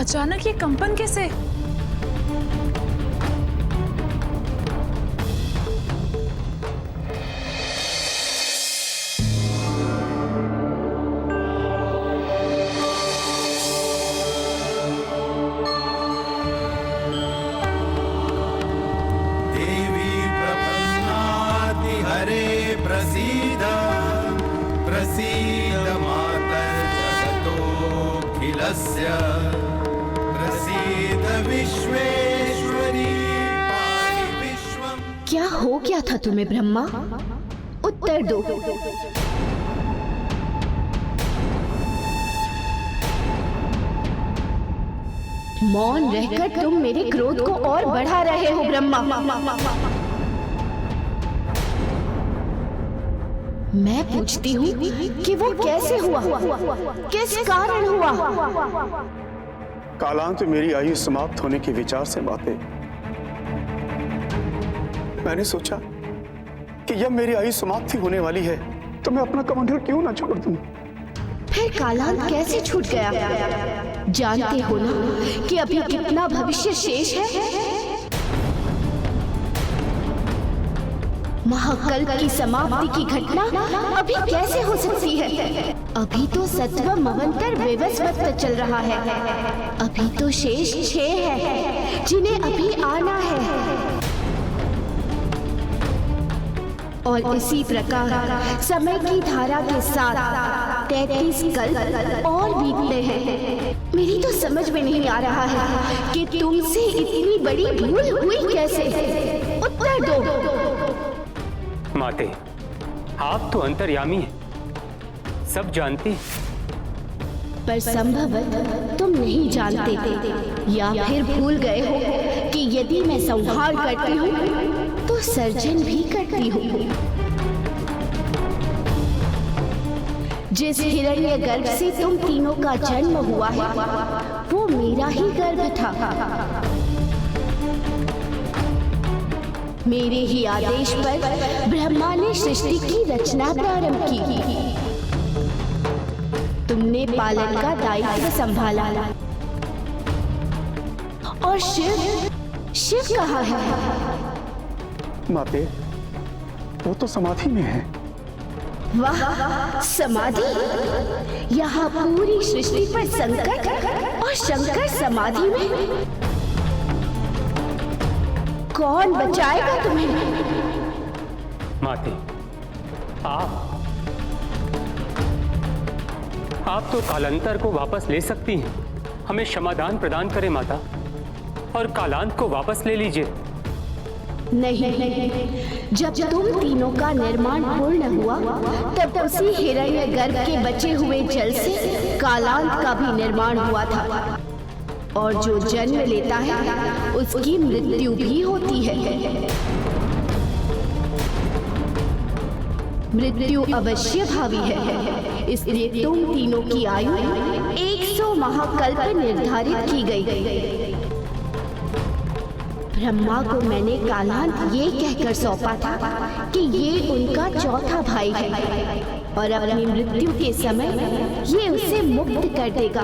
अचानक ये कंपन कैसे? देवी प्रपन्नाति हरे प्रसीद प्रसीद मातर जगतोऽखिलस्य प्रसीद विश्वेश्वरी पाहि विश्वम्। क्या हो गया था तुम्हें ब्रह्मा? उत्तर दो। मौन रहकर तुम मेरे क्रोध को और बढ़ा रहे हो ब्रह्मा। मैं पूछती हूँ कि वो कैसे हुआ, किस कारण हुआ? कालांत मेरी आयु समाप्त होने के विचार से माते मैंने सोचा कि जब मेरी आयु समाप्ति होने वाली है तो मैं अपना कमंडल क्यों ना छोड़ दूं। फिर कालांत कैसे छूट गया? जानते हो ना कि अभी कितना भविष्य शेष है? महाकल्प की समाप्ति की घटना अभी कैसे हो सकती है? अभी तो सत्व मवंतर विवस्वत चल रहा है। अभी तो शेष 6 है जिन्हें अभी आना है। और इसी प्रकार समय की धारा के साथ 33 कल्प और बीतते हैं। मेरी तो समझ में नहीं आ रहा है कि तुमसे इतनी बड़ी भूल हुई कैसे? उत्तर दो। माते, आप तो अंतर्यामी हैं, सब जानती, पर संभवत तुम नहीं जानते या फिर भूल गए हो कि यदि मैं संहार करती हूँ तो सर्जन भी करती हूँ। जिस हिरण्यगर्भ से तुम तीनों का जन्म हुआ है वो मेरा ही गर्भ था। मेरे ही आदेश पर ब्रह्मा ने सृष्टि की रचना प्रारंभ की। तुमने पालन का दायित्व संभाला और शिव कहाँ है? माते, वो तो समाधि में है। वाह, समाधि? यहाँ पूरी सृष्टि पर संकट और शंकर समाधि में? कौन बचाएगा तुम्हें? माते, आप तो कालांतर को वापस ले सकती हैं। हमें क्षमादान प्रदान करें माता, और कालांत को वापस ले लीजिए। नहीं, जब तुम तीनों का निर्माण पूर्ण हुआ तब उसी हिरण्यगर्भ के बचे हुए जल से कालांत का भी निर्माण हुआ था। और जो जन्म लेता है उसकी मृत्यु भी होती है। मृत्यु अवश्य भावी है, इसलिए तुम तीनों की आयु 100 महाकल्प निर्धारित की गई। ब्रह्मा को मैंने कालांत ये कहकर सौंपा था कि ये उनका चौथा भाई है और अपनी मृत्यु के समय ये उसे मुक्त कर देगा।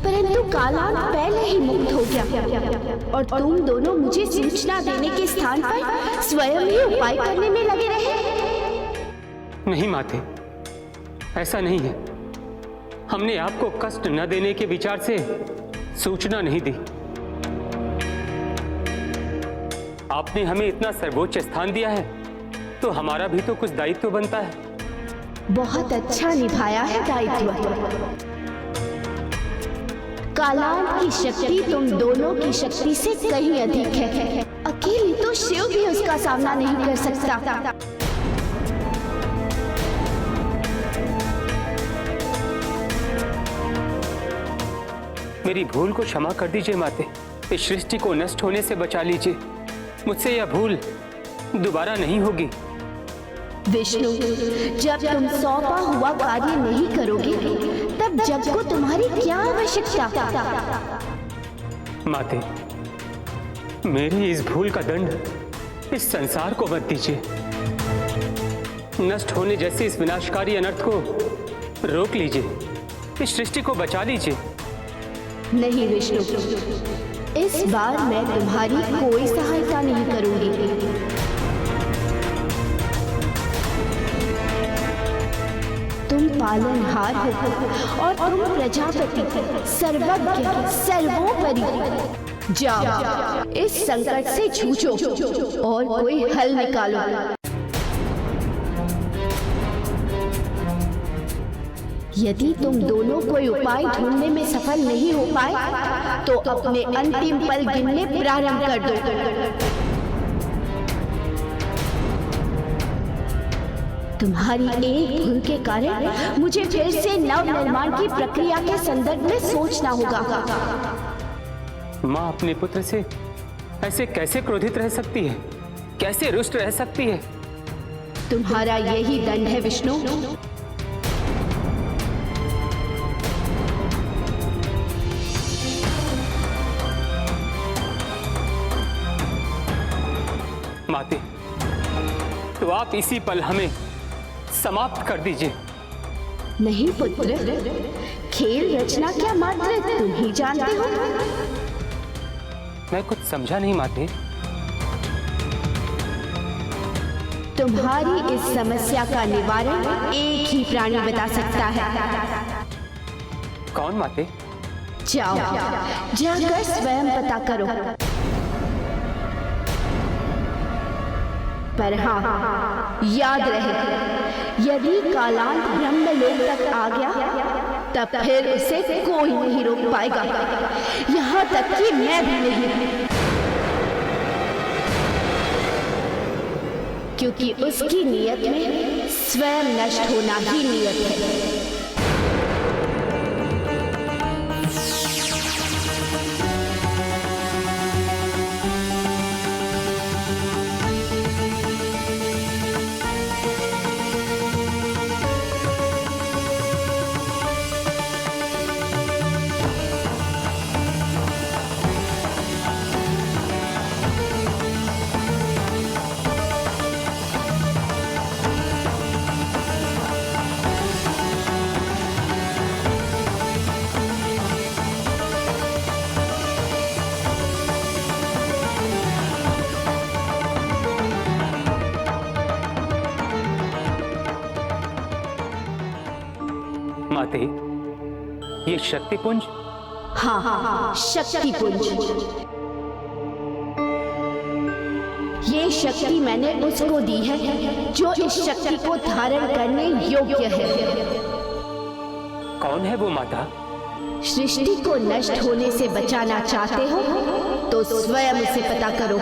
परंतु कालांत पहले ही मुक्त हो गया और तुम दोनों मुझे सूचना देने के स्थान पर स्वयं ही उपाय करने में लगे रहे। नहीं माते, ऐसा नहीं है। हमने आपको कष्ट न देने के विचार से सूचना नहीं दी। आपने हमें इतना सर्वोच्च स्थान दिया है तो हमारा भी तो कुछ दायित्व बनता है। बहुत अच्छा निभाया है दायित्व। कालांत की शक्ति तुम दोनों की शक्ति से कहीं अधिक है। अकेले तो शिव भी उसका सामना नहीं कर सकता। मेरी भूल को क्षमा कर दीजिए माते। इस सृष्टि को नष्ट होने से बचा लीजिए। मुझसे यह भूल दोबारा नहीं होगी। विष्णु, जब तुम सौंपा हुआ कार्य नहीं करोगे तब जग को तुम्हारी क्या आवश्यकता? माते, मेरी इस भूल का दंड इस संसार को मत दीजिए। नष्ट होने जैसे इस विनाशकारी अनर्थ को रोक लीजिए, इस सृष्टि को बचा लीजिए। नहीं विष्णु, इस बार मैं तुम्हारी कोई सहायता नहीं करूंगी। तुम पालनहार हो और तुम प्रजापति, सर्वज्ञ, सर्वोपरि। जाओ, इस संकट से जूझो और कोई हल निकालो। यदि तुम दोनों कोई उपाय ढूंढने में सफल नहीं हो पाए तो अपने अंतिम पल गिनने प्रारंभ कर दो। तुम्हारी एक भूल के कारण मुझे फिर से नव निर्माण की प्रक्रिया के संदर्भ में सोचना होगा। माँ अपने पुत्र से ऐसे कैसे क्रोधित रह सकती है, कैसे रुष्ट रह सकती है? तुम्हारा यही दंड है विष्णु। माते, तो आप इसी पल हमें समाप्त कर दीजिए। नहीं पुत्र, खेल रचना क्या मात्र तुम ही जानते हो। मैं कुछ समझा नहीं माते। तुम्हारी इस समस्या का निवारण एक ही प्राणी बता सकता है। कौन माते? जाओ, जाकर स्वयं पता करो। पर हाँ, याद रहे, यदि कालांत ब्रह्मलोक तक आ गया तब फिर उसे कोई नहीं रोक पाएगा, यहाँ तक कि मैं भी नहीं, क्योंकि उसकी नियत में स्वयं नष्ट होना ही नियत है। माते, ये शक्तिपुंज? हाँ, शक्तिपुंज। ये शक्ति मैंने उसको दी है जो इस शक्ति को धारण करने योग्य है। कौन है वो माता? सृष्टि को नष्ट होने से बचाना चाहते हो तो स्वयं उसे पता करो।